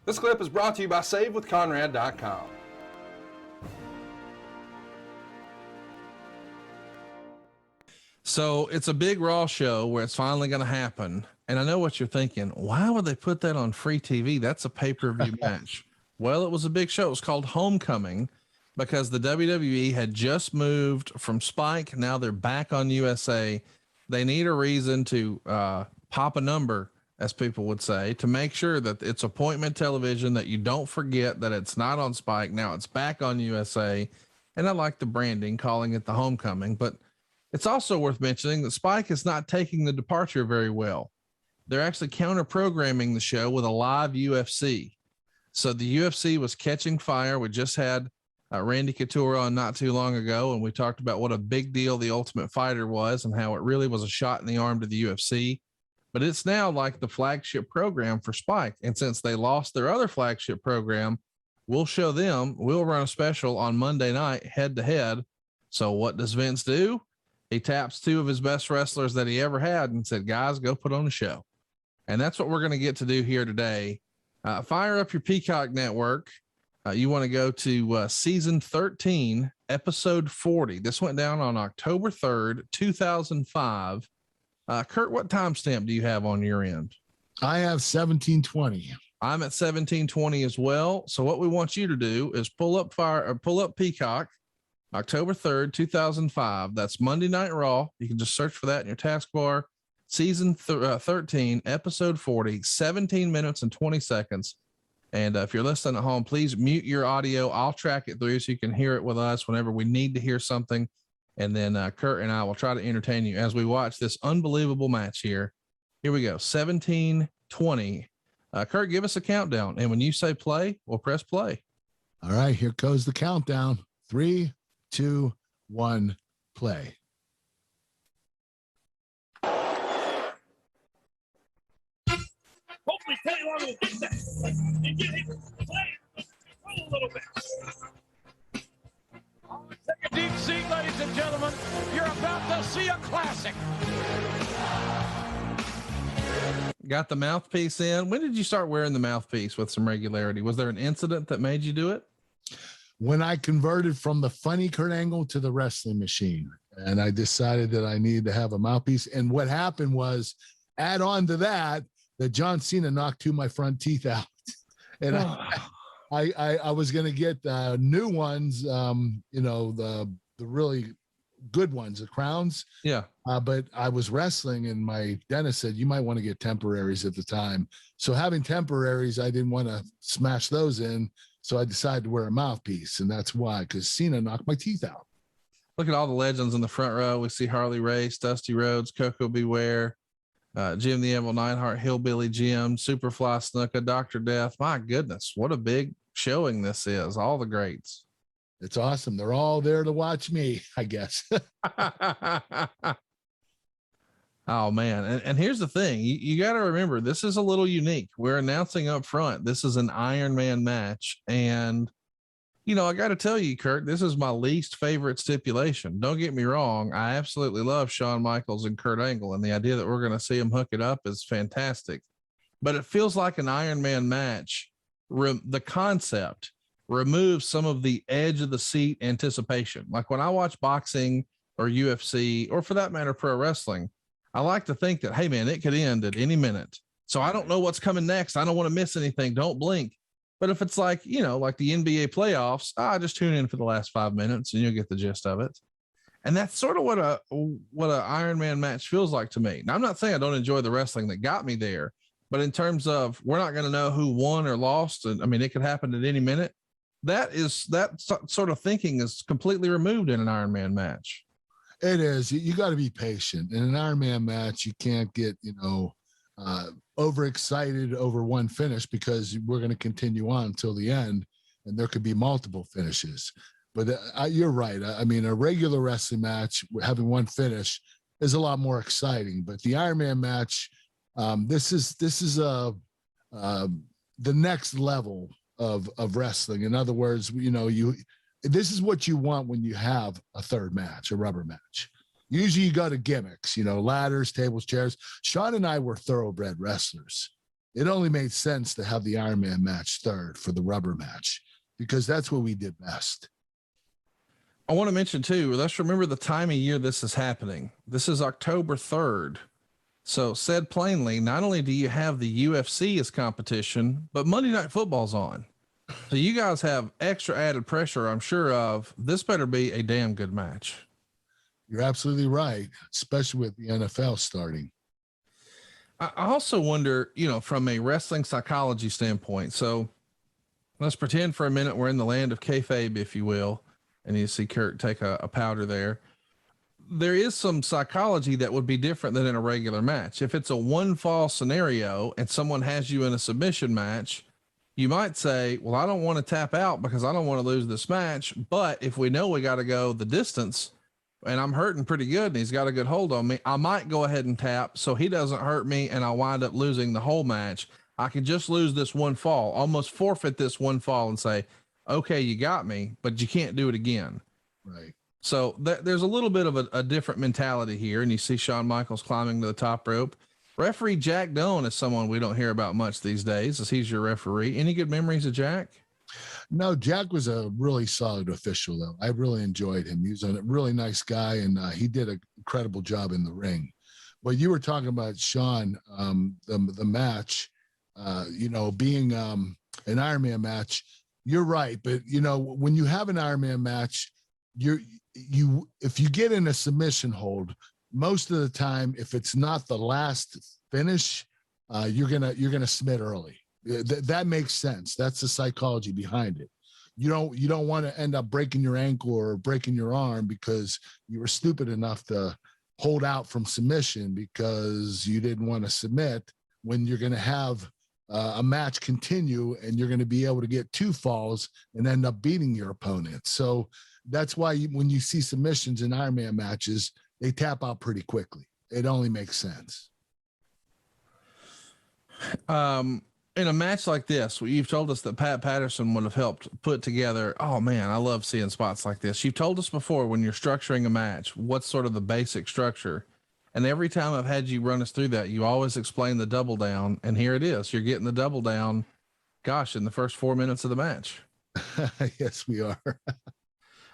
This clip is brought to you by SaveWithConrad.com. So it's a big Raw show where it's finally going to happen. And I know what you're thinking. Why would they put that on free TV? That's a pay-per-view match. Well, it was a big show. It was called Homecoming because the WWE had just moved from Spike. Now they're back on USA. They need a reason to pop a number, as people would say, to make sure that it's appointment television, that you don't forget that it's not on Spike. Now it's back on USA. And I like the branding, calling it the Homecoming. But it's also worth mentioning that Spike is not taking the departure very well. They're actually counter-programming the show with a live UFC. So the UFC was catching fire. We just had Randy Couture on not too long ago, and we talked about what a big deal the Ultimate Fighter was and how it really was a shot in the arm to the UFC. But it's now like the flagship program for Spike. And since they lost their other flagship program, we'll show them. We'll run a special on Monday night head-to-head. So what does Vince do? He taps two of his best wrestlers that he ever had and said, guys, go put on a show. And that's what we're going to get to do here today. Fire up your Peacock network. You want to go to season 13, episode 40. This went down on October 3rd, 2005. Kurt, what timestamp do you have on your end? I have 1720. I'm at 1720 as well. So what we want you to do is pull up Peacock. October 3rd, 2005. That's Monday Night Raw. You can just search for that in your taskbar. Season 13, episode 40, 17 minutes and 20 seconds. And if you're listening at home, please mute your audio. I'll track it through so you can hear it with us whenever we need to hear something. And then Kurt and I will try to entertain you as we watch this unbelievable match here. Here we go, 1720. Kurt, give us a countdown. And when you say play, we'll press play. All right, here goes the countdown. 3, 2, 1, play. Hopefully Teddy Long will get that and get him playing a little bit. Take a deep seat, ladies and gentlemen. You're about to see a classic. Got the mouthpiece in. When did you start wearing the mouthpiece with some regularity? Was there an incident that made you do it? When I converted from the funny Kurt Angle to the wrestling machine, and I decided that I needed to have a mouthpiece. And what happened was, add on to that John Cena knocked two of my front teeth out. And I was going to get new ones, the really good ones, the crowns. Yeah. But I was wrestling and my dentist said, you might want to get temporaries at the time. So having temporaries, I didn't want to smash those in. So I decided to wear a mouthpiece, and that's why, because Cena knocked my teeth out. Look at all the legends in the front row. We see Harley Race, Dusty Rhodes, Coco Beware, Jim the Anvil Neidhart, Hillbilly Jim, Superfly Snuka, Dr. Death. My goodness, what a big showing this is. All the greats. It's awesome. They're all there to watch me, I guess. Oh, man. And here's the thing. You got to remember, this is a little unique. We're announcing up front, this is an Iron Man match. And, I got to tell you, Kurt, this is my least favorite stipulation. Don't get me wrong. I absolutely love Shawn Michaels and Kurt Angle, and the idea that we're going to see them hook it up is fantastic. But it feels like an Iron Man match. The concept removes some of the edge of the seat anticipation. Like when I watch boxing or UFC, or for that matter, pro wrestling, I like to think that, hey, man, it could end at any minute. So I don't know what's coming next. I don't want to miss anything. Don't blink. But if it's like, like the NBA playoffs, just tune in for the last 5 minutes and you'll get the gist of it. And that's sort of what a Iron Man match feels like to me. Now, I'm not saying I don't enjoy the wrestling that got me there, but in terms of we're not going to know who won or lost. And I mean, it could happen at any minute. That sort of thinking is completely removed in an Iron Man match. It is. You got to be patient. In an Iron Man match, you can't get, overexcited over one finish, because we're going to continue on until the end, and there could be multiple finishes. But you're right. I mean, a regular wrestling match, having one finish, is a lot more exciting. But the Iron Man match, this is the next level of wrestling. In other words, this is what you want when you have a third match, a rubber match. Usually you go to gimmicks, ladders, tables, chairs. Shawn and I were thoroughbred wrestlers. it only made sense to have the Iron Man match third for the rubber match, because that's what we did best. I want to mention too, let's remember the time of year this is happening. This is October 3rd. So said plainly, not only do you have the UFC as competition, but Monday Night Football's on. So you guys have extra added pressure, I'm sure of. This better be a damn good match. You're absolutely right, especially with the NFL starting. I also wonder, from a wrestling psychology standpoint. So let's pretend for a minute we're in the land of kayfabe, if you will, and you see Kurt take a powder there. There is some psychology that would be different than in a regular match. If it's a one fall scenario and someone has you in a submission match, you might say, well, I don't want to tap out because I don't want to lose this match. But if we know we got to go the distance and I'm hurting pretty good and he's got a good hold on me, I might go ahead and tap so he doesn't hurt me and I'll wind up losing the whole match. I could just lose this one fall, almost forfeit this one fall and say, okay, you got me, but you can't do it again. Right. So there's a little bit of a different mentality here. And you see Shawn Michaels climbing to the top rope. Referee Jack Doan is someone we don't hear about much these days, as he's your referee. Any good memories of Jack? No, Jack was a really solid official, though. I really enjoyed him. He was a really nice guy, and he did an incredible job in the ring. But you were talking about Shawn, the match, being an Iron Man match. You're right, but when you have an Iron Man match, if you get in a submission hold, most of the time, if it's not the last finish, you're gonna submit early. That makes sense. That's the psychology behind it. You don't want to end up breaking your ankle or breaking your arm because you were stupid enough to hold out from submission because you didn't want to submit, when you're going to have a match continue and you're going to be able to get 2 falls and end up beating your opponent. So that's why when you see submissions in Ironman matches, they tap out pretty quickly. It only makes sense. In a match like this, you've told us that Pat Patterson would have helped put together. Oh man, I love seeing spots like this. You've told us before, when you're structuring a match, what's sort of the basic structure. And every time I've had you run us through that, you always explain the double down. And here it is. You're getting the double down, gosh, in the first 4 minutes of the match. Yes, we are.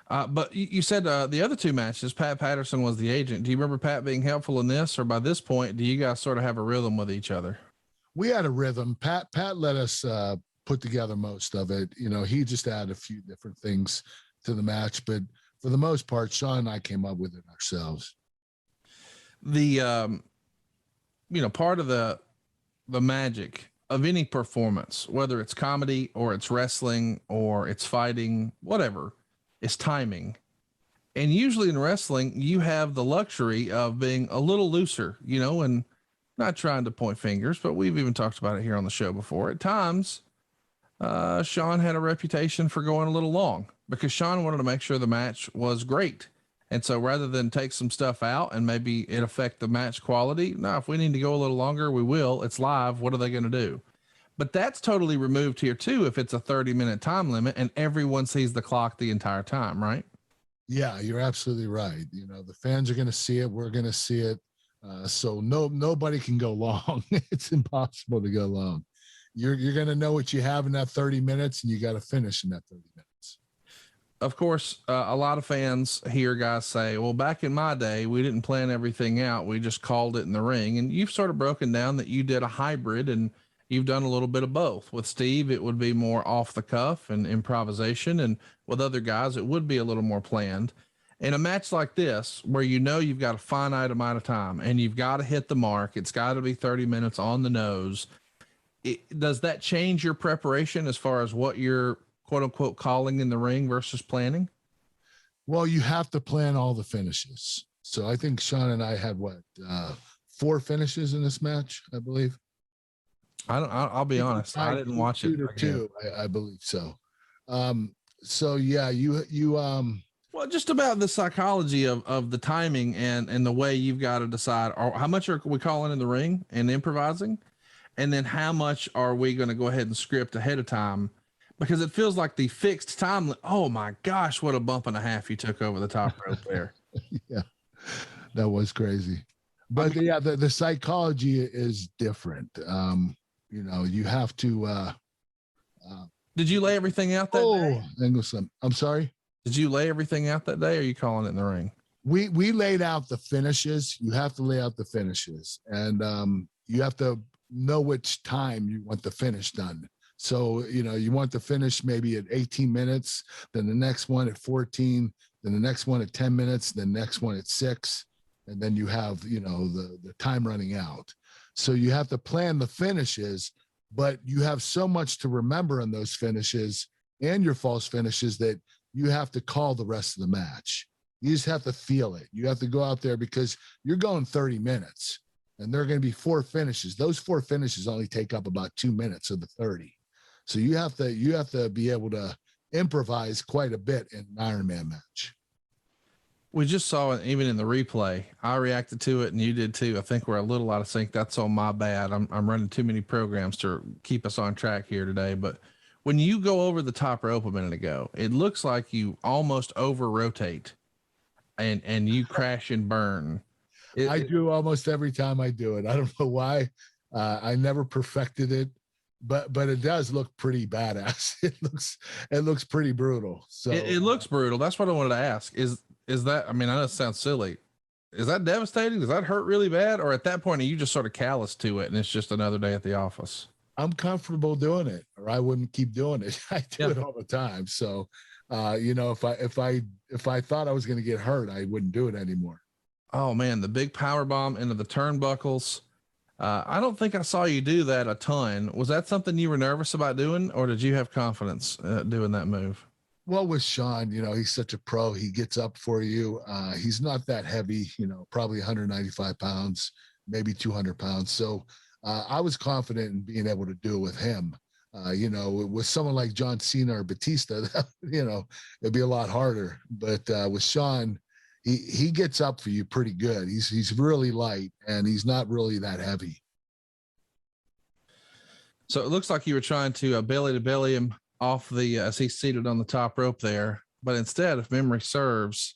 But you said the other 2 matches, Pat Patterson was the agent. Do you remember Pat being helpful in this, or by this point, do you guys sort of have a rhythm with each other? We had a rhythm. Pat let us put together most of it. He just added a few different things to the match, but for the most part, Shawn and I came up with it ourselves. The part of the magic of any performance, whether it's comedy or it's wrestling or it's fighting, whatever, is timing. And usually in wrestling, you have the luxury of being a little looser, and not trying to point fingers, but we've even talked about it here on the show before. At times, Shawn had a reputation for going a little long because Shawn wanted to make sure the match was great. And so rather than take some stuff out and maybe it affect the match quality, no, if we need to go a little longer, we will. It's live. What are they going to do? But that's totally removed here too, if it's a 30-minute time limit and everyone sees the clock the entire time, right? Yeah, you're absolutely right. The fans are going to see it. We're going to see it. So nobody can go long. It's impossible to go long. You're going to know what you have in that 30 minutes and you got to finish in that 30 minutes. Of course, a lot of fans hear guys say, well, back in my day, we didn't plan everything out. We just called it in the ring. And you've sort of broken down that you did a hybrid and you've done a little bit of both. With Steve, it would be more off the cuff and improvisation. And with other guys, it would be a little more planned. In a match like this, where you've got a finite amount of time and you've got to hit the mark, it's got to be 30 minutes on the nose. Does that change your preparation as far as what you're quote unquote calling in the ring versus planning? Well, you have to plan all the finishes. So I think Shawn and I had 4 finishes in this match, I believe. I'll be honest. I didn't watch it. 2, I believe so. So yeah, you well, just about the psychology of the timing and the way you've got to decide, or how much are we calling in the ring and improvising? And then how much are we going to go ahead and script ahead of time? Because it feels like the fixed time. Oh my gosh, what a bump and a half you took over the top rope there. Yeah, that was crazy. But yeah, the psychology is different. you have to. Did you lay everything out that day? Angle slam. I'm sorry. Did you lay everything out that day, or are you calling it in the ring? We laid out the finishes. You have to lay out the finishes, and you have to know which time you want the finish done. So, you want the finish maybe at 18 minutes, then the next one at 14, then the next one at 10 minutes, then the next one at 6, and then you have, the time running out. So you have to plan the finishes, but you have so much to remember in those finishes and your false finishes that you have to call the rest of the match. You just have to feel it. You have to go out there because you're going 30 minutes and there are going to be 4 finishes. Those 4 finishes only take up about 2 minutes of the 30. So you have to be able to improvise quite a bit in an Ironman match. We just saw it even in the replay. I reacted to it and you did too. I think we're a little out of sync. That's on my bad. I'm running too many programs to keep us on track here today. But when you go over the top rope a minute ago, it looks like you almost over rotate and you crash and burn. I do almost every time I do it. I don't know why. I never perfected it, but it does look pretty badass. It looks pretty brutal. So it looks brutal. That's what I wanted to ask. Is that, I mean, I know it sounds silly. Is that devastating? Does that hurt really bad? Or at that point, are you just sort of callous to it and it's just another day at the office? I'm comfortable doing it, or I wouldn't keep doing it. I do it all the time. So, if I thought I was going to get hurt, I wouldn't do it anymore. Oh man, the big power bomb into the turnbuckles. I don't think I saw you do that a ton. Was that something you were nervous about doing, or did you have confidence doing that move? Well, with Shawn, he's such a pro. He gets up for you. He's not that heavy, probably 195 pounds, maybe 200 pounds. So I was confident in being able to do it with him. With someone like John Cena or Batista, it'd be a lot harder. But with Shawn, he gets up for you pretty good. He's really light and he's not really that heavy. So it looks like you were trying to belly to belly him off as he's seated on the top rope there, but instead, if memory serves,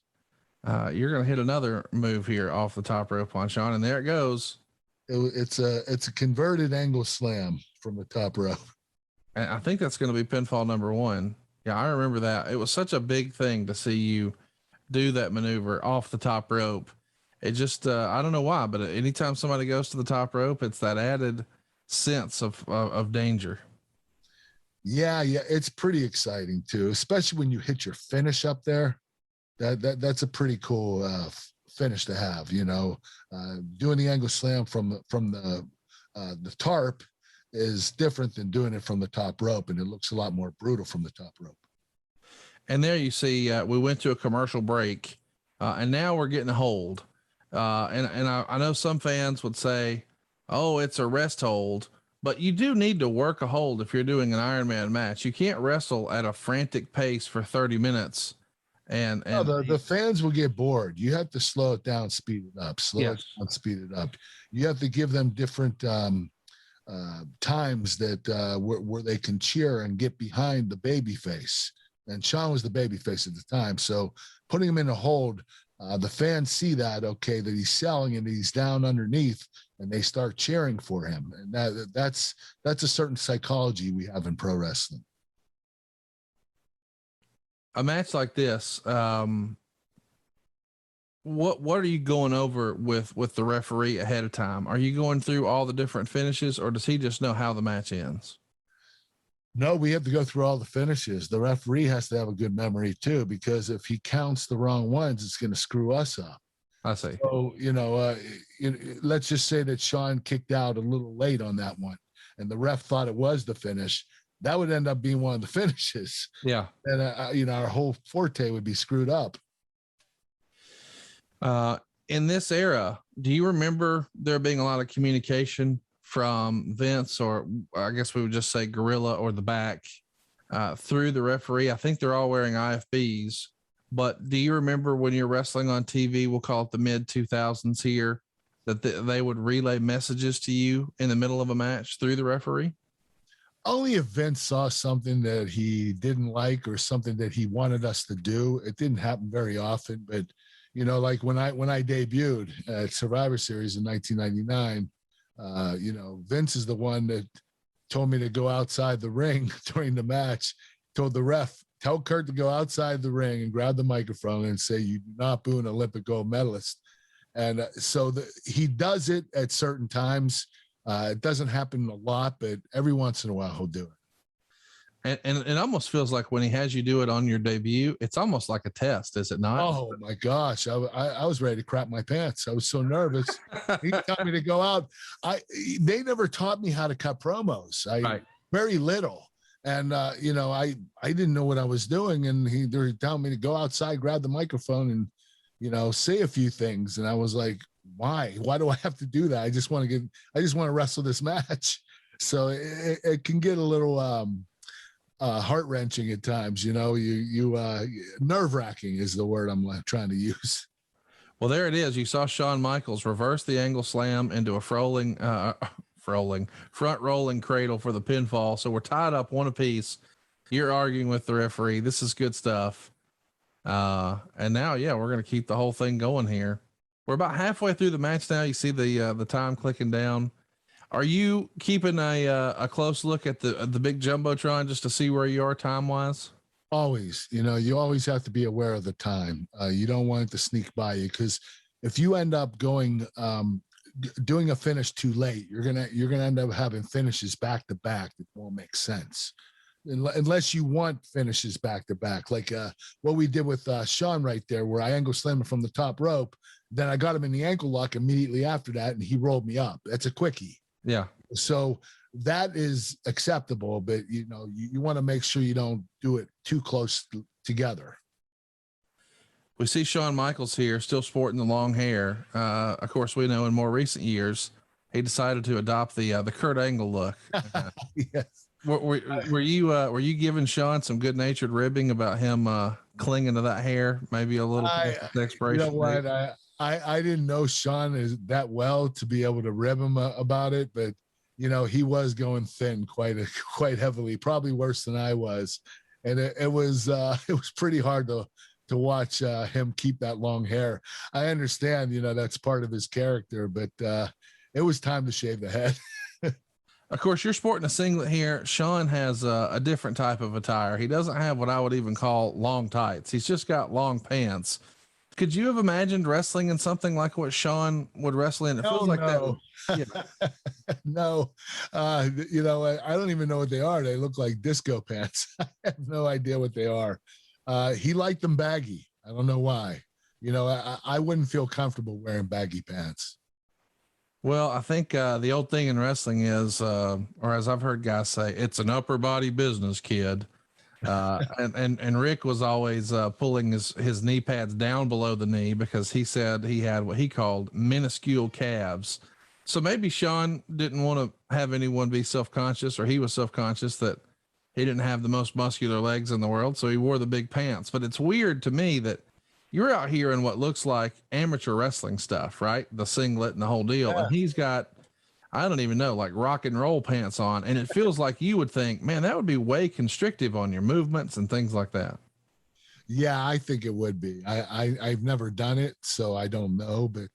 you're going to hit another move here off the top rope on Shawn, and there it goes. It's a converted angle slam from the top rope. And I think that's going to be pinfall number 1. Yeah, I remember that. It was such a big thing to see you do that maneuver off the top rope. It just, I don't know why, but anytime somebody goes to the top rope, it's that added sense of danger. Yeah, it's pretty exciting too, especially when you hit your finish up there. That's a pretty cool finish to have. Doing the angle slam from the tarp is different than doing it from the top rope, and it looks a lot more brutal from the top rope. And there you see, we went to a commercial break, and now we're getting a hold. And I know some fans would say, "Oh, it's a rest hold." But you do need to work a hold if you're doing an Ironman match. You can't wrestle at a frantic pace for 30 minutes. And the fans will get bored. You have to slow it down, speed it up, speed it up. You have to give them different times that where they can cheer and get behind the baby face. And Shawn was the baby face at the time. So putting him in a hold, the fans see that, okay, that he's selling and he's down underneath, and they start cheering for him. And that's a certain psychology we have in pro wrestling. A match like this, what are you going over with the referee ahead of time? Are you going through all the different finishes, or does he just know how the match ends? No, we have to go through all the finishes. The referee has to have a good memory too, because if he counts the wrong ones, it's going to screw us up. I see. So, let's just say that Shawn kicked out a little late on that one and the ref thought it was the finish. That would end up being one of the finishes. Yeah. And, our whole forte would be screwed up. In this era, do you remember there being a lot of communication from Vince, or I guess we would just say Gorilla or the back, through the referee? I think they're all wearing IFBs, but do you remember when you're wrestling on TV, we'll call it the mid 2000s here, that they would relay messages to you in the middle of a match through the referee? Only if Vince saw something that he didn't like or something that he wanted us to do. It didn't happen very often, but like when I debuted at Survivor Series in 1999, Vince is the one that told me to go outside the ring during the match, told the ref, tell Kurt to go outside the ring and grab the microphone and say, "You do not boo an Olympic gold medalist." And so he does it at certain times. It doesn't happen a lot, but every once in a while he'll do it. And it almost feels like when he has you do it on your debut, it's almost like a test, is it not? Oh my gosh. I was ready to crap my pants. I was so nervous. He taught me to go out. They never taught me how to cut promos. Very little. And, you know, I didn't know what I was doing. And they were telling me to go outside, grab the microphone and, you know, say a few things. And I was like, why do I have to do that? I just want to wrestle this match. So it can get a little, heart-wrenching at times, you know, nerve-wracking is the word I'm trying to use. Well, there it is. You saw Shawn Michaels reverse the angle slam into a front rolling cradle for the pinfall. So we're tied up one apiece. You're arguing with the referee. This is good stuff. And now, yeah, we're going to keep the whole thing going here. We're about halfway through the match now. You see the time clicking down. Are you keeping a close look at the big jumbotron just to see where you are time wise? Always, you know, you always have to be aware of the time. You don't want it to sneak by you, because if you end up going, doing a finish too late, you're gonna end up having finishes back to back. It won't make sense unless you want finishes back to back, like what we did with Shawn right there, where I angle slammed him from the top rope. Then I got him in the ankle lock immediately after that, and he rolled me up. That's a quickie. Yeah. So that is acceptable, but you know, you want to make sure you don't do it too close together. We see Shawn Michaels here still sporting the long hair. Of course, we know in more recent years, he decided to adopt the Kurt Angle look. Yes. Were you giving Shawn some good natured ribbing about him, clinging to that hair? Maybe a little expiration. You know what? I didn't know Shawn that well to be able to rib him about it, but you know, he was going thin quite heavily, probably worse than I was. And it was pretty hard to watch him keep that long hair. I understand, you know, that's part of his character, but it was time to shave the head. Of course, you're sporting a singlet here. Shawn has a different type of attire. He doesn't have what I would even call long tights. He's just got long pants. Could you have imagined wrestling in something like what Shawn would wrestle in? It feels like that. Yeah. No, you know, I don't even know what they are. They look like disco pants. I have no idea what they are. He liked them baggy. I don't know why. You know, I wouldn't feel comfortable wearing baggy pants. Well, I think the old thing in wrestling is, or as I've heard guys say, it's an upper body business, kid. And Rick was always pulling his knee pads down below the knee because he said he had what he called minuscule calves. So maybe Shawn didn't want to have anyone be self-conscious, or he was self-conscious that he didn't have the most muscular legs in the world. So he wore the big pants. But it's weird to me that you're out here in what looks like amateur wrestling stuff, right? The singlet and the whole deal. Yeah. And he's got, I don't even know, like rock and roll pants on. And it feels like you would think, man, that would be way constrictive on your movements and things like that. Yeah, I think it would be. I've never done it, so I don't know, but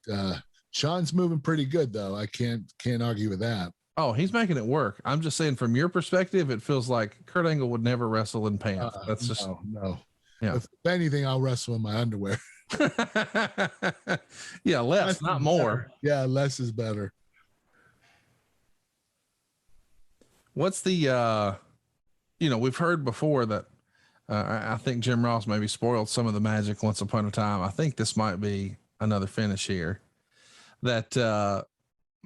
Shawn's moving pretty good though. I can't argue with that. Oh, he's making it work. I'm just saying from your perspective, it feels like Kurt Angle would never wrestle in pants. That's just no. Yeah. If anything, I'll wrestle in my underwear. Yeah, less, not more. Better. Yeah, less is better. What's the, we've heard before that I think Jim Ross maybe spoiled some of the magic once upon a time. I think this might be another finish here that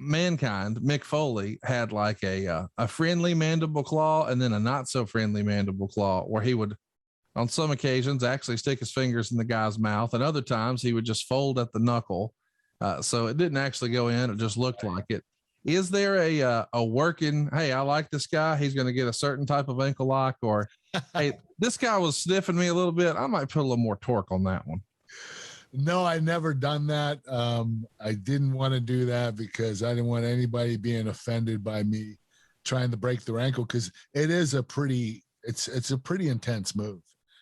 Mankind, Mick Foley, had like a friendly mandible claw and then a not so friendly mandible claw, where he would, on some occasions, actually stick his fingers in the guy's mouth, and other times he would just fold at the knuckle. So it didn't actually go in. It just looked like it. Is there a working, hey, I like this guy, he's going to get a certain type of ankle lock, or hey, this guy was sniffing me a little bit, I might put a little more torque on that one? No, I never done that. I didn't want to do that because I didn't want anybody being offended by me trying to break their ankle, because it is it's a pretty intense move.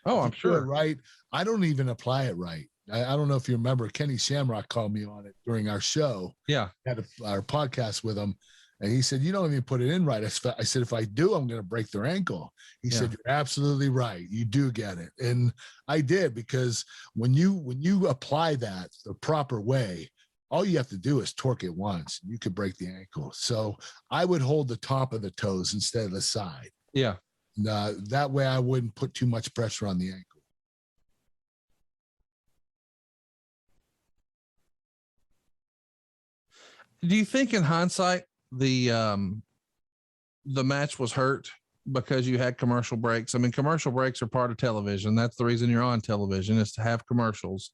Oh, I'm sure. Right. I don't even apply it right. I don't know if you remember, Kenny Shamrock called me on it during our show. Yeah. Had our podcast with him. And he said, you don't even put it in right. I said, if I do, I'm going to break their ankle. He said, you're absolutely right. You do get it. And I did, because when you apply that the proper way, all you have to do is torque it once. You could break the ankle. So I would hold the top of the toes instead of the side. Yeah. That way I wouldn't put too much pressure on the ankle. Do you think in hindsight the match was hurt because you had commercial breaks? I mean, commercial breaks are part of television. That's the reason you're on television, is to have commercials.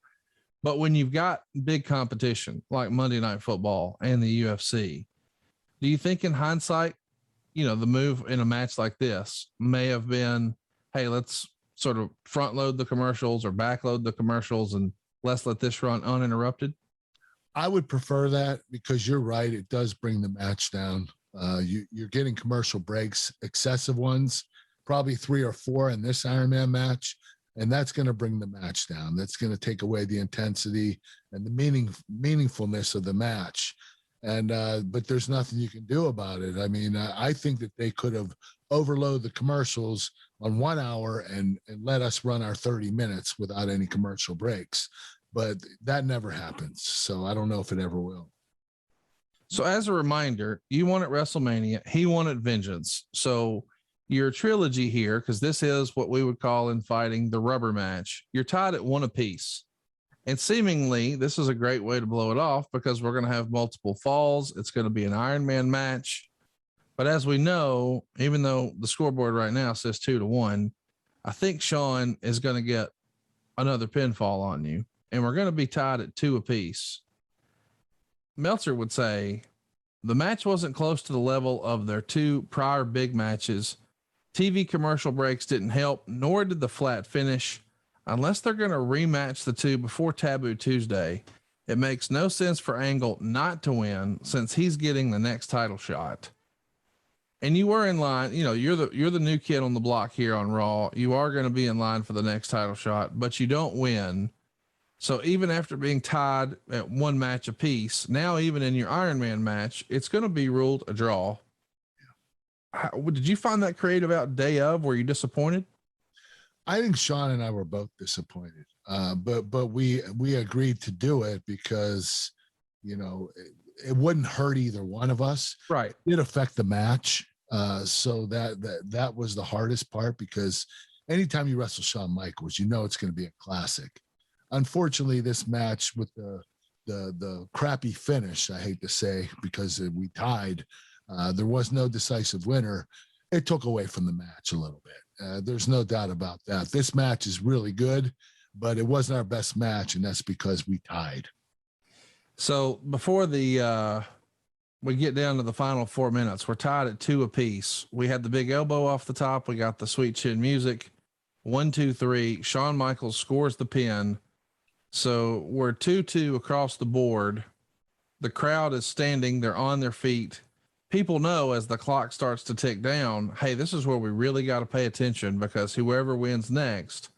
But when you've got big competition like Monday Night Football and the UFC, do you think in hindsight, the move in a match like this may have been, hey, let's sort of front load the commercials or back load the commercials and let's let this run uninterrupted? I would prefer that, because you're right. It does bring the match down. You're getting commercial breaks, excessive ones, probably 3 or 4 in this Ironman match. And that's going to bring the match down. That's going to take away the intensity and the meaningfulness of the match. And, but there's nothing you can do about it. I mean, I think that they could have overloaded the commercials on 1 hour and let us run our 30 minutes without any commercial breaks. But that never happens. So I don't know if it ever will. So as a reminder, you won at WrestleMania, he won at Vengeance. So your trilogy here, because this is what we would call in fighting the rubber match, you're tied at 1 apiece. And seemingly this is a great way to blow it off, because we're going to have multiple falls. It's going to be an Ironman match. But as we know, even though the scoreboard right now says 2-1, I think Shawn is going to get another pinfall on you, and we're going to be tied at 2 apiece. Meltzer would say the match wasn't close to the level of their 2 prior big matches. TV commercial breaks didn't help, nor did the flat finish. Unless they're going to rematch the 2 before Taboo Tuesday, it makes no sense for Angle not to win, since he's getting the next title shot. And you were in line, you're the new kid on the block here on Raw. You are going to be in line for the next title shot, but you don't win. So even after being tied at 1 match apiece, now even in your Ironman match, it's going to be ruled a draw. Did you find that creative out day of? Were you disappointed? I think Shawn and I were both disappointed, but we agreed to do it because, it wouldn't hurt either one of us. Right. It did affect the match. So that was the hardest part, because anytime you wrestle Shawn Michaels, it's going to be a classic. Unfortunately, this match with the crappy finish, I hate to say, because we tied, there was no decisive winner. It took away from the match a little bit. There's no doubt about that. This match is really good, but it wasn't our best match, and that's because we tied. So before we get down to the final 4 minutes, we're tied at 2 apiece. We had the big elbow off the top. We got the sweet chin music. 1, 2, 3. Shawn Michaels scores the pin. So we're 2-2 across the board. The crowd is standing. They're on their feet. People know as the clock starts to tick down, hey, this is where we really got to pay attention, because whoever wins next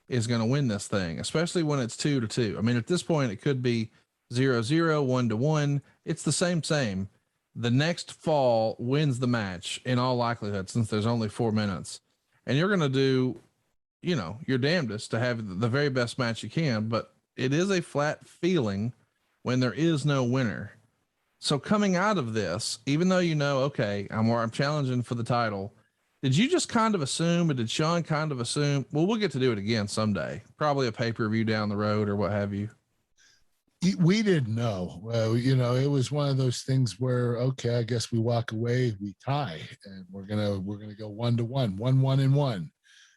is going to win this thing, especially when it's 2-2. I mean, at this point, it could be 0-0, 1-1. It's the same. The next fall wins the match in all likelihood, since there's only 4 minutes. And you're going to do, your damnedest to have the very best match you can, but it is a flat feeling when there is no winner. So coming out of this, even though okay, I'm challenging for the title, did you just kind of assume, or did Shawn kind of assume, well, we'll get to do it again someday, probably a pay-per-view down the road or what have you? We didn't know. It was one of those things where, okay, I guess we walk away, we tie, and we're gonna go 1-1, 1-1.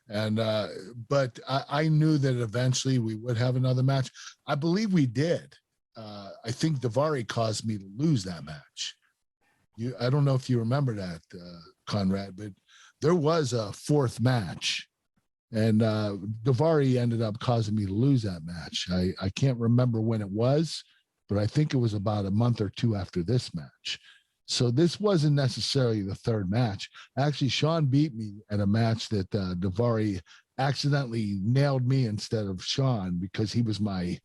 And but I knew that eventually we would have another match. I believe we did. I think Daivari caused me to lose that match. I don't know if you remember that, Conrad, but there was a 4th match, and Daivari ended up causing me to lose that match. I can't remember when it was, but I think it was about a month or 2 after this match. So this wasn't necessarily the 3rd match. Actually, Shawn beat me at a match that Daivari accidentally nailed me instead of Shawn, because he was my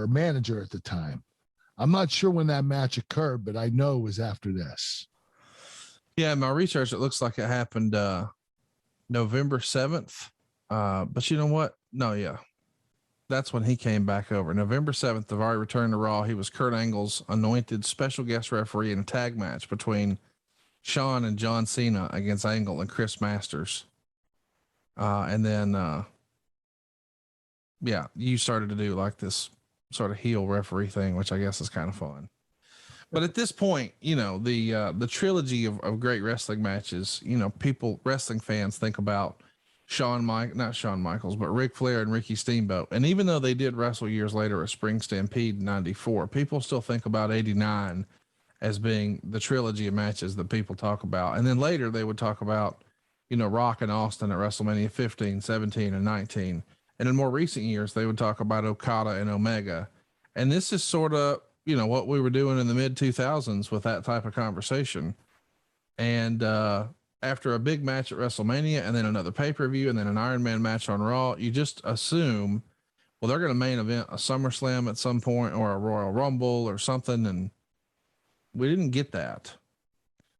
manager at the time. I'm not sure when that match occurred, but I know it was after this. Yeah, in my research, it looks like it happened November 7th. But you know what? No, yeah. That's when he came back over. November 7th, Daivari returned to Raw. He was Kurt Angle's anointed special guest referee in a tag match between Shawn and John Cena against Angle and Chris Masters. And then, yeah, you started to do like this sort of heel referee thing, which I guess is kind of fun. But at this point, you know, the trilogy of great wrestling matches, you know, wrestling fans think about not Shawn Michaels, but Ric Flair and Ricky Steamboat. And even though they did wrestle years later at Spring Stampede in 94, people still think about 89 as being the trilogy of matches that people talk about. And then later they would talk about, you know, Rock and Austin at WrestleMania 15, 17, and 19. And in more recent years, they would talk about Okada and Omega. And this is sort of, you know, what we were doing in the mid 2000s with that type of conversation. And, after a big match at WrestleMania and then another pay-per-view and then an Iron Man match on Raw, you just assume, well, they're going to main event a SummerSlam at some point or a Royal Rumble or something. And we didn't get that.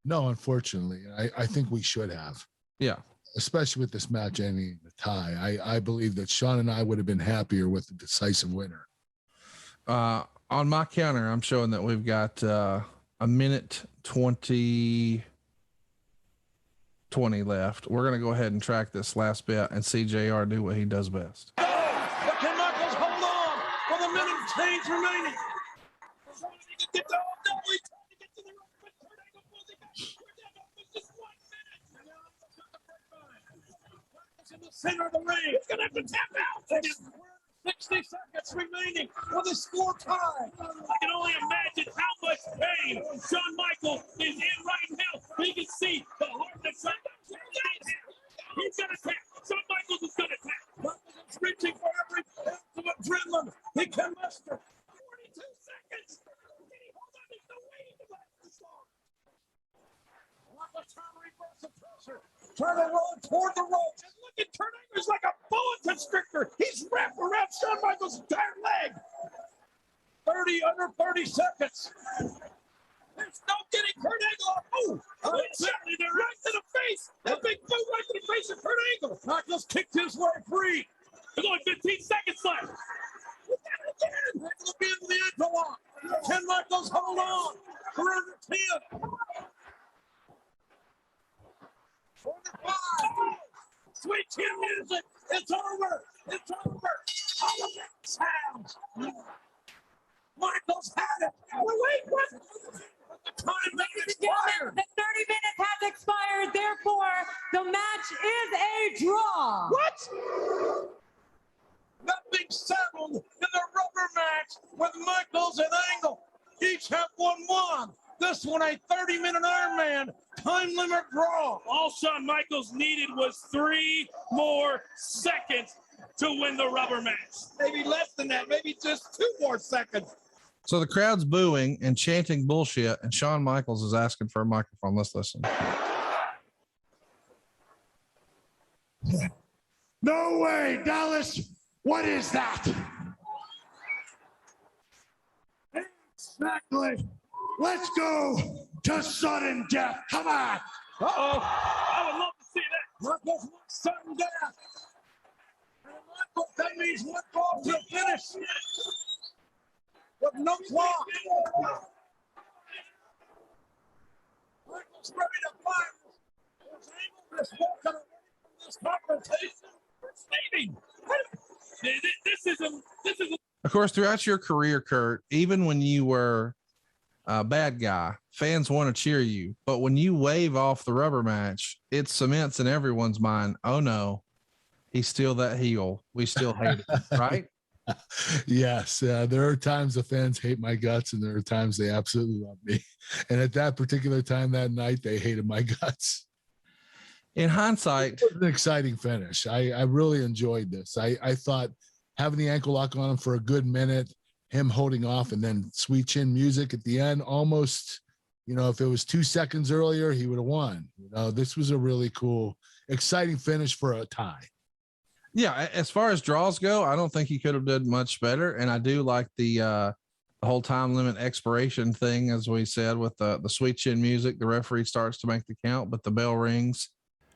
No, unfortunately, I think we should have. Yeah. Especially with this match ending in a tie. I believe that Shawn and I would have been happier with the decisive winner. On my counter, I'm showing that we've got a minute 20 left. We're going to go ahead and track this last bit and see JR do what he does best. But can Michaels hold on with a minute and change remaining? Get to the in the center of the ring. He's going to have to tap out. 60 seconds remaining for the score tie. I can only imagine how much pain Shawn Michaels is in right now. You can see the hardness of him. He's going to tap. Shawn Michaels is going to tap. Michaels is reaching for every ounce of adrenaline he can muster. 42 seconds. Can he hold on? There's no way he can last this long. Michaels trying to reverse the pressure. Trying to roll toward the ropes. And look at Kurt Angle's like a boa constrictor. He's wrapped around Shawn Michaels' entire leg. 30 seconds. There's no getting Kurt Angle off. Oh, exactly. They're right to the face. That big boot right to the face of Kurt Angle. Michaels kicked his way free. There's only 15 seconds left. Again. Michaels be in the ankle lock. Can Michaels hold on for under 10? 45. Sweet chin music. It's over. It's over. All of that sounds. Michaels had it. Wait, what? The time has expired. The 30 minutes has expired. Therefore, the match is a draw. What? Nothing settled in the rubber match with Michaels and Angle. Each have 1-1. This one a 30-minute Iron Man time limit draw. All Shawn Michaels needed was 3 more seconds to win the rubber match. Maybe less than that. Maybe just 2 more seconds. So the crowd's booing and chanting bullshit, and Shawn Michaels is asking for a microphone. Let's listen. No way, Dallas. What is that? Exactly. Let's go to sudden death. Come on. Uh-oh. I would love to see that. Michaels wants sudden death. And Michaels, that means one fall to finish. With no clock. Michaels ready to fire. There's Angle just walking away from this confrontation. Stating. This is Of course, throughout your career, Kurt, even when you were a bad guy, fans want to cheer you. But when you wave off the rubber match, it cements in everyone's mind, oh no, he's still that heel. We still hate him, right? Yes. There are times the fans hate my guts, and there are times they absolutely love me. And at that particular time that night, they hated my guts. In hindsight, It was an exciting finish. I really enjoyed this. I thought having the ankle lock on him for a good minute, him holding off, and then sweet chin music at the end, almost, you know, if it was 2 seconds earlier, he would have won. You know, this was a really cool, exciting finish for a tie. yeah, as far as draws go, I don't think he could have done much better. And I do like the the whole time limit expiration thing, as we said, with the sweet chin music. The referee starts to make the count, but the bell rings.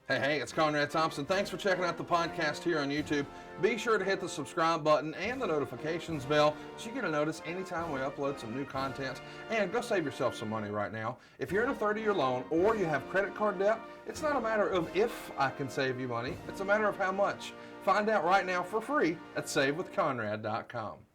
Hey, it's Conrad Thompson. Thanks for checking out the podcast here on YouTube. Be sure to hit the subscribe button and the notifications bell so you get a notice anytime we upload some new content. And go save yourself some money right now. If you're in a 30-year loan or you have credit card debt, it's not a matter of if I can save you money. It's a matter of how much. Find out right now for free at SaveWithConrad.com.